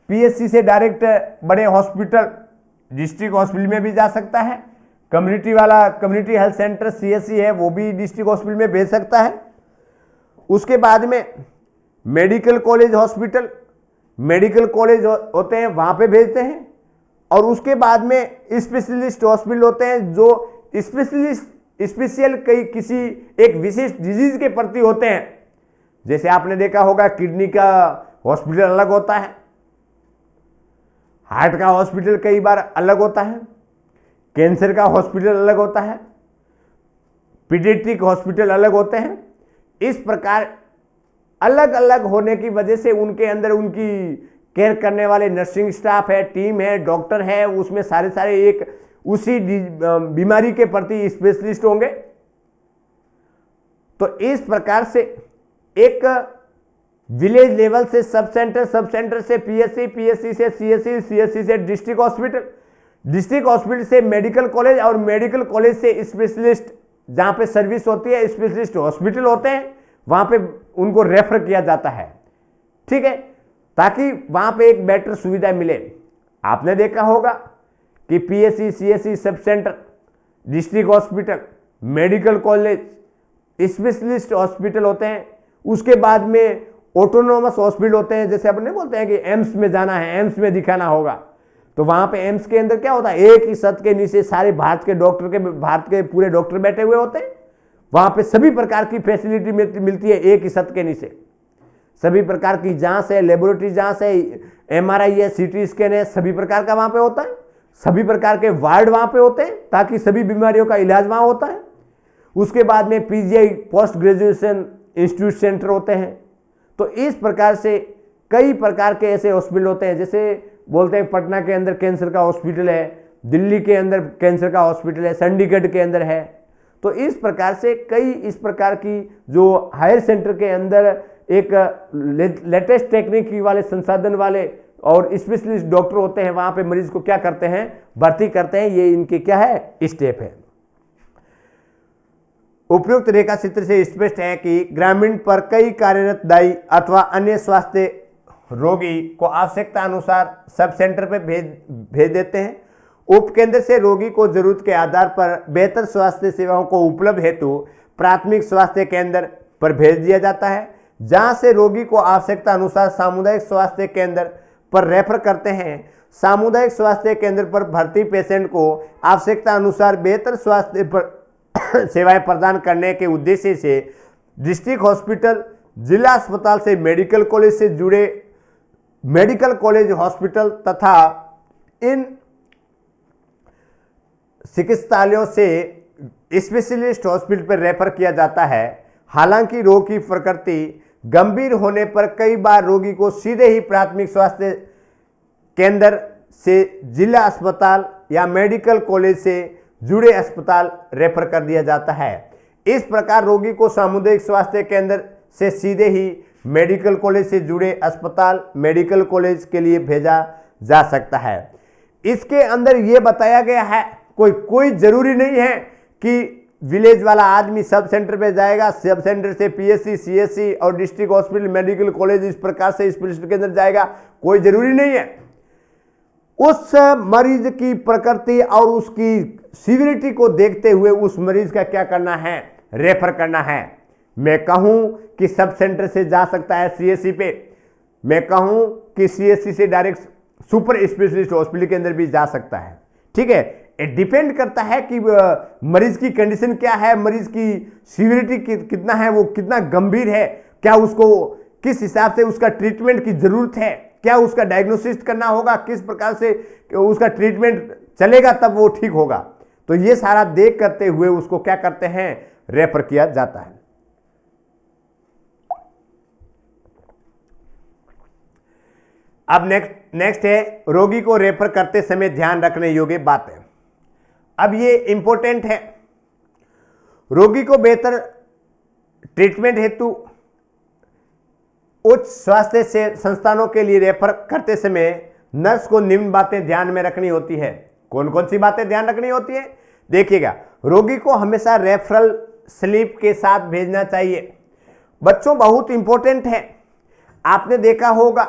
पीएचसी से डायरेक्ट बड़े हॉस्पिटल, डिस्ट्रिक्ट हॉस्पिटल में भी जा सकता है। कम्युनिटी हेल्थ सेंटर सीएचसी है वो भी डिस्ट्रिक्ट हॉस्पिटल में भेज सकता है। उसके बाद में medical college hospital, medical college होते हैं वहां पे भेजते हैं। और उसके बाद में स्पेशलिस्ट हॉस्पिटल होते हैं जो स्पेशल किसी एक विशेष डिजीज के प्रति होते हैं। जैसे आपने देखा होगा किडनी का हॉस्पिटल अलग होता है, हार्ट का हॉस्पिटल कई बार अलग होता है, कैंसर का हॉस्पिटल अलग होता है, पीडियाट्रिक हॉस्पिटल अलग होते हैं। इस प्रकार अलग अलग होने की वजह से उनके अंदर उनकी केयर करने वाले नर्सिंग स्टाफ है, टीम है, डॉक्टर है, उसमें सारे एक उसी बीमारी के प्रति स्पेशलिस्ट होंगे। तो इस प्रकार से एक विलेज लेवल से सब सेंटर, सब सेंटर से पीएचसी, पीएचसी से सीएचसी, सीएचसी से डिस्ट्रिक्ट हॉस्पिटल, डिस्ट्रिक्ट हॉस्पिटल से मेडिकल कॉलेज और मेडिकल कॉलेज से स्पेशलिस्ट जहां पे सर्विस होती है, स्पेशलिस्ट हॉस्पिटल होते हैं, वहां पे उनको रेफर किया जाता है। ठीक है, ताकि वहां पे एक बेटर सुविधा मिले। आपने देखा होगा कि PHC, CHC, sub centre, district hospital, medical college, specialist hospital होते हैं। उसके बाद में ऑटोनोमस हॉस्पिटल होते हैं। जैसे अपने बोलते हैं कि एम्स में जाना है, एम्स में दिखाना होगा, तो वहां पे एम्स के अंदर क्या होता है, एक ही छत के नीचे सारे भारत के पूरे डॉक्टर बैठे हुए होते हैं। वहां पे सभी प्रकार की फैसिलिटी मिलती है एक ही छत के नीचे। सभी प्रकार की जांच है, लेबोरेटरी जांच है, एमआरआई है, सीटी स्कैन है, सभी प्रकार का वहां पे होता है। सभी प्रकार के वार्ड वहां पे होते हैं ताकि सभी बीमारियों का इलाज वहां होता है। उसके बाद में PGI post graduation institute centre होते हैं। तो इस प्रकार से कई प्रकार के ऐसे हॉस्पिटल होते हैं। जैसे बोलते हैं पटना के अंदर कैंसर का हॉस्पिटल है, दिल्ली के अंदर कैंसर का हॉस्पिटल है, चंडीगढ़ के अंदर है। तो इस प्रकार से कई इस प्रकार की जो हायर सेंटर के अंदर एक लेटेस्ट टेक्निक वाले, संसाधन वाले और स्पेशलिस्ट डॉक्टर होते हैं, वहां पे मरीज को क्या करते हैं, भर्ती करते हैं। ये इनके क्या है, स्टेप है। उपयुक्त रेखा चित्र से स्पष्ट है कि ग्रामीण पर कई कार्यरत दाई अथवा अन्य स्वास्थ्य रोगी को आवश्यकता अनुसार सब सेंटर पे भेज देते हैं। उपकेंद्र से रोगी को जरूरत के आधार पर बेहतर स्वास्थ्य सेवाओं को उपलब्ध हेतु प्राथमिक स्वास्थ्य केंद्र पर भेज दिया जाता है, जहां से रोगी को आवश्यकता अनुसार सामुदायिक स्वास्थ्य केंद्र पर रेफर करते हैं। सामुदायिक स्वास्थ्य केंद्र पर भर्ती पेशेंट को आवश्यकता अनुसार बेहतर स्वास्थ्य सेवाएं प्रदान करने के उद्देश्य से डिस्ट्रिक्ट हॉस्पिटल, जिला अस्पताल से मेडिकल कॉलेज से जुड़े मेडिकल कॉलेज हॉस्पिटल तथा इन चिकित्सालयों से स्पेशलिस्ट हॉस्पिटल पर रेफर किया जाता है। हालांकि रोग की प्रकृति गंभीर होने पर कई बार रोगी को सीधे ही प्राथमिक स्वास्थ्य केंद्र से जिला अस्पताल या मेडिकल कॉलेज से जुड़े अस्पताल रेफर कर दिया जाता है। इस प्रकार रोगी को सामुदायिक स्वास्थ्य केंद्र से सीधे ही मेडिकल कॉलेज से जुड़े अस्पताल, मेडिकल कॉलेज के लिए भेजा जा सकता है। इसके अंदर यह बताया गया है, कोई जरूरी नहीं है कि विलेज वाला आदमी सब सेंटर पे जाएगा, सब सेंटर से पीएचसी, सीएचसी और डिस्ट्रिक्ट हॉस्पिटल, मेडिकल कॉलेज इस प्रकार से स्पेशलिस्ट के अंदर जाएगा, कोई जरूरी नहीं है। उस मरीज की प्रकृति और उसकी सीवियरिटी को देखते हुए उस मरीज का क्या करना है, रेफर करना है। मैं कहूं कि सब सेंटर से जा सकता है सीएचसी पे, मैं कहूं कि सीएचसी से डायरेक्ट सुपर स्पेशलिस्ट हॉस्पिटल के अंदर भी जा सकता है। ठीक है, डिपेंड करता है कि मरीज की कंडीशन क्या है, मरीज की सीवियरिटी कितना है, वो कितना गंभीर है, क्या उसको किस हिसाब से उसका ट्रीटमेंट की जरूरत है, क्या उसका डायग्नोसिस करना होगा, किस प्रकार से उसका ट्रीटमेंट चलेगा तब वो ठीक होगा। तो ये सारा देख करते हुए उसको क्या करते हैं, रेफर किया जाता है। अब नेक्स्ट है रोगी को रेफर करते समय ध्यान रखने योग्य बातें। अब ये इंपॉर्टेंट है। रोगी को बेहतर ट्रीटमेंट हेतु उच्च स्वास्थ्य से संस्थानों के लिए रेफर करते समय नर्स को निम्न बातें ध्यान में रखनी होती है। कौन कौन सी बातें ध्यान रखनी होती है, देखिएगा। रोगी को हमेशा रेफरल स्लिप के साथ भेजना चाहिए। बच्चों बहुत इंपॉर्टेंट है। आपने देखा होगा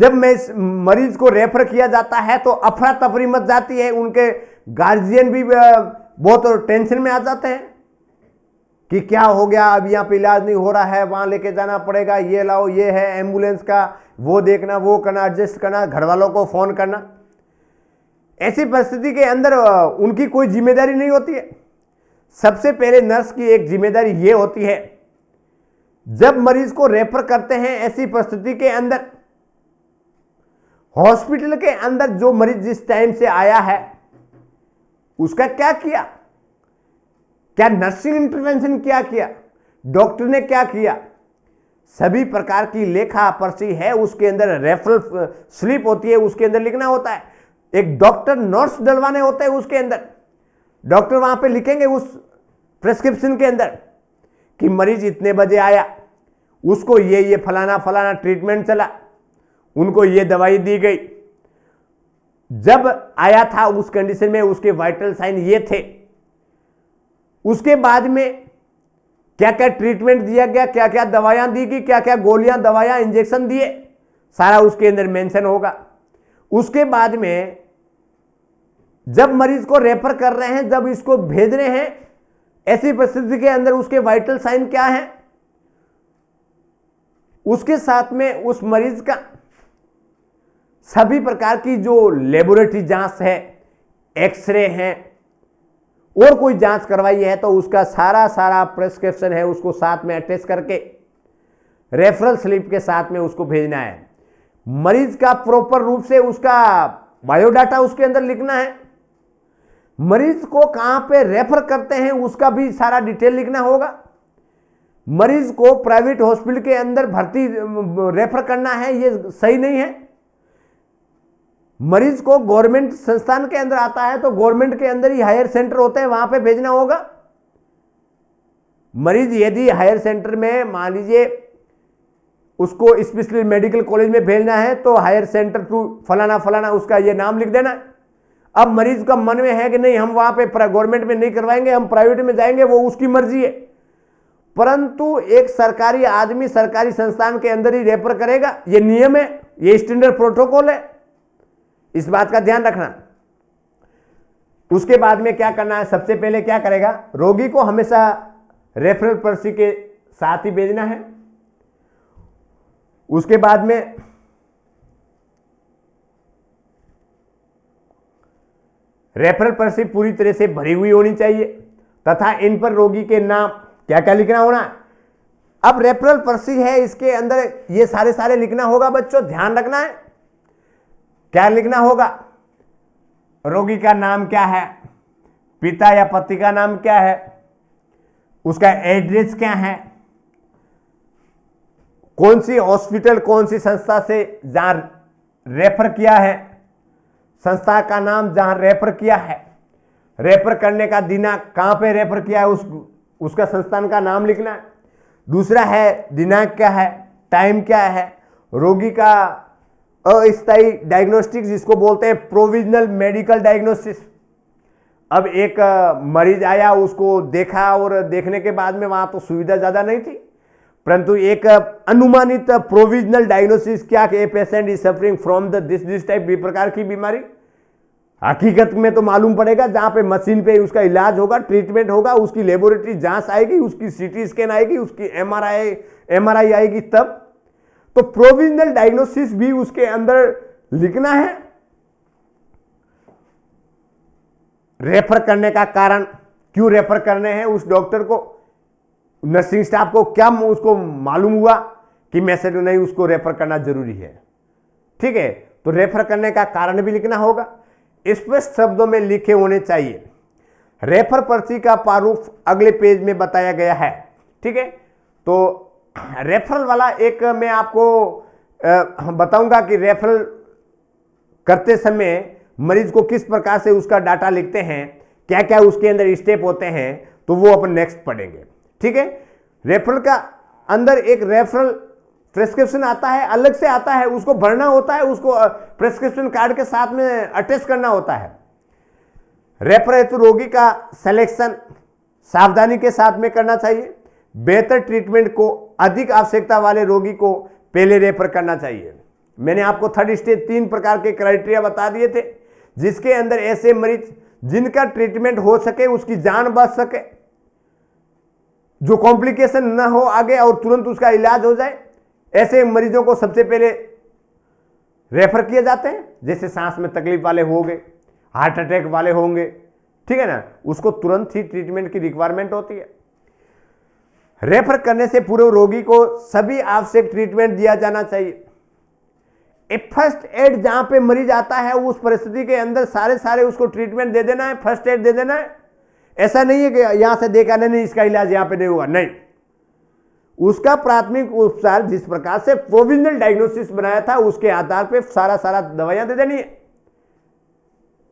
जब मरीज को रेफर किया जाता है तो अफरा तफरी मच जाती है, उनके गार्जियन भी बहुत टेंशन में आ जाते हैं कि क्या हो गया, अब यहाँ पे इलाज नहीं हो रहा है, वहां लेके जाना पड़ेगा, ये लाओ, ये है एम्बुलेंस का, वो देखना, वो करना, एडजस्ट करना, घर वालों को फोन करना। ऐसी परिस्थिति के अंदर उनकी कोई जिम्मेदारी नहीं होती है। सबसे पहले नर्स की एक जिम्मेदारी ये होती है, जब मरीज को रेफर करते हैं ऐसी परिस्थिति के अंदर, हॉस्पिटल के अंदर जो मरीज जिस टाइम से आया है उसका क्या किया, क्या नर्सिंग इंटरवेंशन क्या किया, डॉक्टर ने क्या किया, सभी प्रकार की लेखा पर्ची है, उसके अंदर रेफरल स्लिप होती है, उसके अंदर लिखना होता है। एक डॉक्टर नोट्स डलवाने होते हैं, उसके अंदर डॉक्टर वहां पे लिखेंगे उस प्रेस्क्रिप्शन के अंदर कि मरीज इतने बजे आया, उसको ये फलाना फलाना ट्रीटमेंट चला, उनको ये दवाई दी गई, जब आया था उस कंडीशन में उसके वाइटल साइन ये थे, उसके बाद में क्या क्या ट्रीटमेंट दिया गया, क्या क्या दवाइयां दी गई, क्या क्या गोलियां, दवाइयां, इंजेक्शन दिए, सारा उसके अंदर मेंशन होगा। उसके बाद में जब मरीज को रेफर कर रहे हैं, जब इसको भेज रहे हैं, ऐसी परिस्थिति के अंदर उसके वाइटल साइन क्या है, उसके साथ में उस मरीज का सभी प्रकार की जो लेबोरेटरी जांच है, एक्सरे है और कोई जांच करवाई है तो उसका सारा प्रेस्क्रिप्शन है, उसको साथ में अटैच करके रेफरल स्लिप के साथ में उसको भेजना है। मरीज का प्रॉपर रूप से उसका बायोडाटा उसके अंदर लिखना है, मरीज को कहां पे रेफर करते हैं उसका भी सारा डिटेल लिखना होगा। मरीज को प्राइवेट हॉस्पिटल के अंदर भर्ती रेफर करना है ये सही नहीं है। मरीज को गवर्नमेंट संस्थान के अंदर आता है तो गवर्नमेंट के अंदर ही हायर सेंटर होते हैं, वहां पे भेजना होगा। मरीज यदि हायर सेंटर में मान लीजिए उसको स्पेशलिस्ट मेडिकल कॉलेज में भेजना है तो हायर सेंटर टू फलाना फलाना उसका ये नाम लिख देना। अब मरीज का मन में है कि नहीं हम वहां पे गवर्नमेंट में नहीं करवाएंगे, हम प्राइवेट में जाएंगे, वो उसकी मर्जी है, परंतु एक सरकारी आदमी सरकारी संस्थान के अंदर ही रेफर करेगा, ये नियम है, ये स्टैंडर्ड प्रोटोकॉल है, इस बात का ध्यान रखना। उसके बाद में क्या करना है, सबसे पहले क्या करेगा, रोगी को हमेशा रेफरल पर्ची के साथ ही भेजना है। उसके बाद में रेफरल पर्ची पूरी तरह से भरी हुई होनी चाहिए तथा इन पर रोगी के नाम क्या क्या लिखना होना है। अब रेफरल पर्ची है, इसके अंदर ये सारे लिखना होगा बच्चों, ध्यान रखना है। क्या लिखना होगा, रोगी का नाम क्या है, पिता या पति का नाम क्या है, उसका एड्रेस क्या है, कौन सी हॉस्पिटल कौन सी संस्था से जहां रेफर किया है, संस्था का नाम जहां रेफर किया है, रेफर करने का दिनांक, कहां पे रेफर किया है उसका संस्थान का नाम लिखना है। दूसरा है दिनांक क्या है, टाइम क्या है, रोगी का अस्थायी डायग्नोस्टिक जिसको बोलते हैं प्रोविजनल मेडिकल डायग्नोसिस। अब एक मरीज आया, उसको देखा और देखने के बाद में वहां तो सुविधा ज्यादा नहीं थी, परंतु एक अनुमानित प्रोविजनल डायग्नोसिस क्या कि ए patient is suffering from the this type भी प्रकार की बीमारी। हकीकत में तो मालूम पड़ेगा जहां पे मशीन पे उसका इलाज होगा, ट्रीटमेंट होगा, उसकी लेबोरेटरी जांच आएगी, उसकी सीटी स्कैन आएगी, उसकी एमआरआई आएगी, तब तो प्रोविजनल डायग्नोसिस भी उसके अंदर लिखना है। रेफर करने का कारण, क्यों रेफर करने हैं उस डॉक्टर को, नर्सिंग स्टाफ को क्या उसको मालूम हुआ कि मैसेज नहीं उसको रेफर करना जरूरी है, ठीक है, तो रेफर करने का कारण भी लिखना होगा, स्पष्ट शब्दों में लिखे होने चाहिए। रेफर पर्ची का प्रारूप अगले पेज में बताया गया है, ठीक है। तो रेफरल वाला एक मैं आपको बताऊंगा कि रेफरल करते समय मरीज को किस प्रकार से उसका डाटा लिखते हैं, क्या क्या उसके अंदर स्टेप होते हैं, तो वो अपन नेक्स्ट पढ़ेंगे, ठीक है। रेफरल का अंदर एक रेफरल प्रेस्क्रिप्शन आता है, अलग से आता है, उसको भरना होता है, उसको प्रेस्क्रिप्शन कार्ड के साथ में अटैच करना होता है। रेफर हेतु रोगी का सिलेक्शन सावधानी के साथ में करना चाहिए। बेहतर ट्रीटमेंट को अधिक आवश्यकता वाले रोगी को पहले रेफर करना चाहिए। मैंने आपको थर्ड स्टेज 3 प्रकार के क्राइटेरिया बता दिए थे, जिसके अंदर ऐसे मरीज जिनका ट्रीटमेंट हो सके, उसकी जान बच सके, जो कॉम्प्लिकेशन ना हो आगे और तुरंत उसका इलाज हो जाए, ऐसे मरीजों को सबसे पहले रेफर किए जाते हैं। जैसे सांस में तकलीफ वाले होंगे, हार्ट अटैक वाले होंगे, ठीक है ना, उसको तुरंत ही ट्रीटमेंट की रिक्वायरमेंट होती है। रेफर करने से पूर्व रोगी को सभी आवश्यक ट्रीटमेंट दिया जाना चाहिए। एक फर्स्ट एड जहां पे मरीज आता है उस परिस्थिति के अंदर सारे उसको ट्रीटमेंट दे देना है, फर्स्ट एड दे देना है। ऐसा नहीं है कि यहां से देखा नहीं इसका इलाज यहां पे नहीं होगा, नहीं। उसका प्राथमिक उपचार जिस प्रकार से प्रोविजनल डायग्नोसिस बनाया था उसके आधार पे सारा दवाइयां दे देनी है।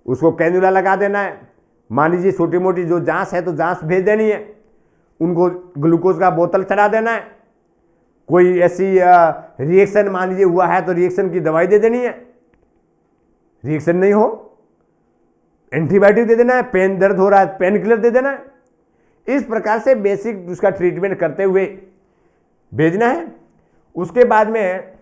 उसको कैन्युला लगा देना है। मान लीजिए छोटी मोटी जो जांच है तो जांच भेज देनी है, उनको ग्लूकोज का बोतल चढ़ा देना है। कोई ऐसी रिएक्शन मान लीजिए हुआ है तो रिएक्शन की दवाई दे देनी है, रिएक्शन नहीं हो एंटीबायोटिक दे देना है, पेन दर्द हो रहा है पेन किलर दे देना है। इस प्रकार से बेसिक उसका ट्रीटमेंट करते हुए भेजना है। उसके बाद में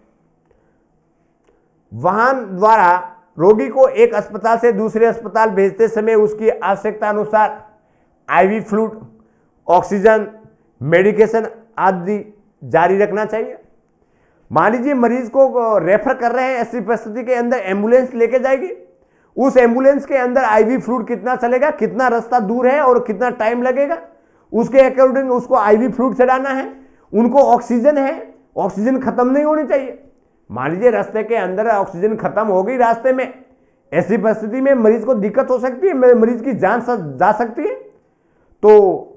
वाहन द्वारा रोगी को एक अस्पताल से दूसरे अस्पताल भेजते समय उसकी आवश्यकता अनुसार आईवी फ्लूइड, ऑक्सीजन, मेडिकेशन आदि जारी रखना चाहिए। मान लीजिए मरीज को रेफर कर रहे हैं, ऐसी परिस्थिति के अंदर एम्बुलेंस लेके जाएगी, उस एम्बुलेंस के अंदर आईवी फ्लूइड कितना चलेगा, कितना रास्ता दूर है और कितना टाइम लगेगा, उसके अकॉर्डिंग उसको आईवी फ्लूइड चढ़ाना है। उनको ऑक्सीजन है, ऑक्सीजन खत्म नहीं होनी चाहिए। मान लीजिए रास्ते के अंदर ऑक्सीजन खत्म हो गई रास्ते में, ऐसी परिस्थिति में मरीज को दिक्कत हो सकती है, मरीज की जान जा सकती है। तो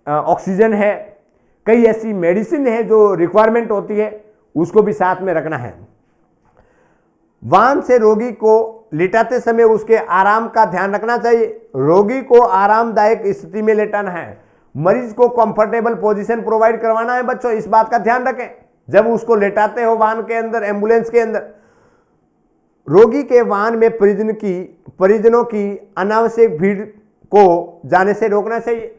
ऑक्सीजन है, कई ऐसी मेडिसिन है जो रिक्वायरमेंट होती है, उसको भी साथ में रखना है। वाहन से रोगी को लिटाते समय उसके आराम का ध्यान रखना चाहिए। रोगी को आरामदायक स्थिति में लेटाना है, मरीज को कंफर्टेबल पोजीशन प्रोवाइड करवाना है। बच्चों इस बात का ध्यान रखें, जब उसको लेटाते हो वाहन के अंदर, एम्बुलेंस के अंदर, रोगी के वाहन में परिजनों की अनावश्यक भीड़ को जाने से रोकना चाहिए।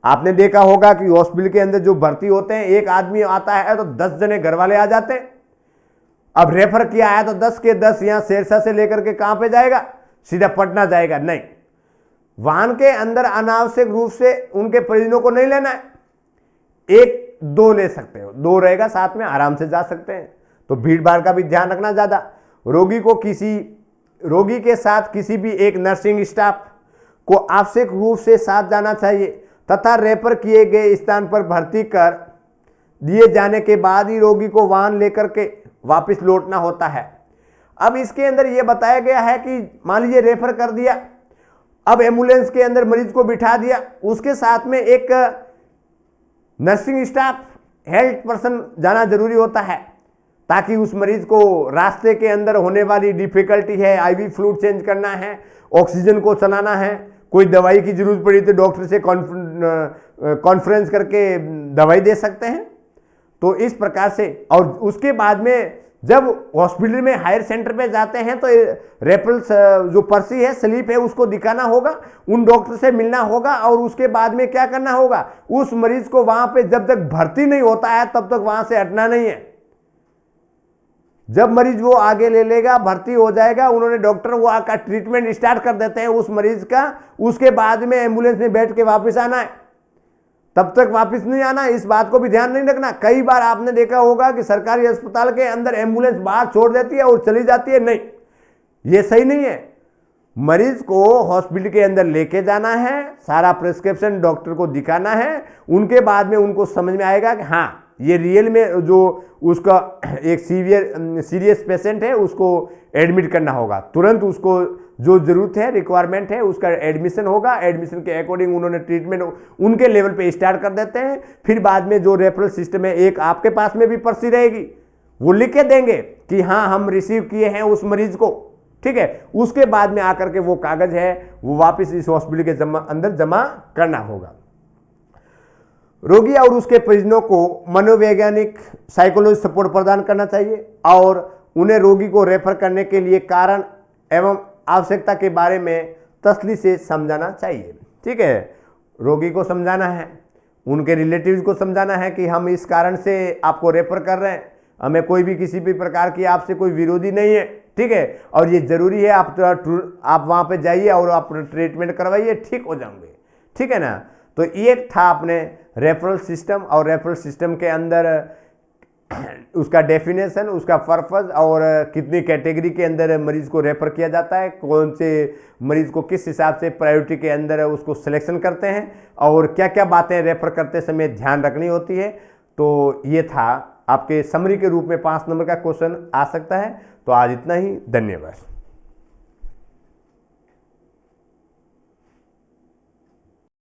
आपने देखा होगा कि हॉस्पिटल के अंदर जो भर्ती होते हैं, एक आदमी आता है तो 10 जने घर वाले आ जाते हैं। अब रेफर किया है तो 10 के 10 यहां शेरशाह से लेकर के कहां पे जाएगा, सीधा पटना जाएगा, नहीं। वाहन के अंदर अनावश्यक रूप से उनके परिजनों को नहीं लेना है। 1-2 ले सकते हो, 2 रहेगा साथ में, आराम से जा सकते हैं। तो भीड़ भाड़ का भी ध्यान रखना ज्यादा। रोगी के साथ किसी भी एक नर्सिंग स्टाफ को आवश्यक रूप से साथ जाना चाहिए तथा रेफर किए गए स्थान पर भर्ती कर दिए जाने के बाद ही रोगी को वाहन लेकर के वापस लौटना होता है। अब इसके अंदर यह बताया गया है कि मान लीजिए रेफर कर दिया, अब एम्बुलेंस के अंदर मरीज को बिठा दिया, उसके साथ में एक नर्सिंग स्टाफ, हेल्थ पर्सन जाना जरूरी होता है, ताकि उस मरीज को रास्ते के अंदर होने वाली डिफिकल्टी है, आईवी फ्लूइड चेंज करना है, ऑक्सीजन को चलाना है, कोई दवाई की जरूरत पड़ी तो डॉक्टर से कॉन्फ्रेंस करके दवाई दे सकते हैं। तो इस प्रकार से, और उसके बाद में जब हॉस्पिटल में हायर सेंटर पे जाते हैं तो रेफरल जो पर्ची है, स्लिप है, उसको दिखाना होगा, उन डॉक्टर से मिलना होगा, और उसके बाद में क्या करना होगा, उस मरीज को वहां पे जब तक भर्ती नहीं होता है तब तक वहां से हटना नहीं है। जब मरीज वो आगे ले लेगा, भर्ती हो जाएगा, उन्होंने डॉक्टर वो आकर ट्रीटमेंट स्टार्ट कर देते हैं उस मरीज का, उसके बाद में एम्बुलेंस में बैठ के वापस आना है, तब तक वापस नहीं आना। इस बात को भी ध्यान नहीं रखना। कई बार आपने देखा होगा कि सरकारी अस्पताल के अंदर एम्बुलेंस बाहर छोड़ देती है और चली जाती है, नहीं, ये सही नहीं है। मरीज को हॉस्पिटल के अंदर लेके जाना है, सारा प्रिस्क्रिप्शन डॉक्टर को दिखाना है, उनके बाद में उनको समझ में आएगा कि हाँ ये रियल में जो उसका एक सीरियस पेशेंट है, उसको एडमिट करना होगा, तुरंत उसको जो जरूरत है, रिक्वायरमेंट है, उसका एडमिशन होगा। एडमिशन के अकॉर्डिंग उन्होंने ट्रीटमेंट उनके लेवल पे स्टार्ट कर देते हैं। फिर बाद में जो रेफरल सिस्टम है, एक आपके पास में भी पर्ची रहेगी, वो लिख के देंगे कि हाँ हम रिसीव किए हैं उस मरीज को, ठीक है। उसके बाद में आकर के वो कागज है वो वापस इस हॉस्पिटल के अंदर जमा करना होगा। रोगी और उसके परिजनों को मनोवैज्ञानिक साइकोलॉजी सपोर्ट प्रदान करना चाहिए और उन्हें रोगी को रेफर करने के लिए कारण एवं आवश्यकता के बारे में तसल्ली से समझाना चाहिए, ठीक है। रोगी को समझाना है, उनके रिलेटिव्स को समझाना है कि हम इस कारण से आपको रेफर कर रहे हैं, हमें कोई भी किसी भी प्रकार की आपसे कोई विरोधी नहीं है, ठीक है, और ये जरूरी है आप वहाँ पे जाइए और आप ट्रीटमेंट करवाइए, ठीक हो जाओगे, ठीक है ना। तो ये था अपने रेफरल सिस्टम, और रेफरल सिस्टम के अंदर उसका डेफिनेशन, उसका पर्पस और कितनी कैटेगरी के अंदर मरीज को रेफर किया जाता है, कौन से मरीज को किस हिसाब से प्रायोरिटी के अंदर उसको सिलेक्शन करते हैं, और क्या क्या बातें रेफर करते समय ध्यान रखनी होती है। तो ये था आपके समरी के रूप में 5 नंबर का क्वेश्चन आ सकता है। तो आज इतना ही, धन्यवाद।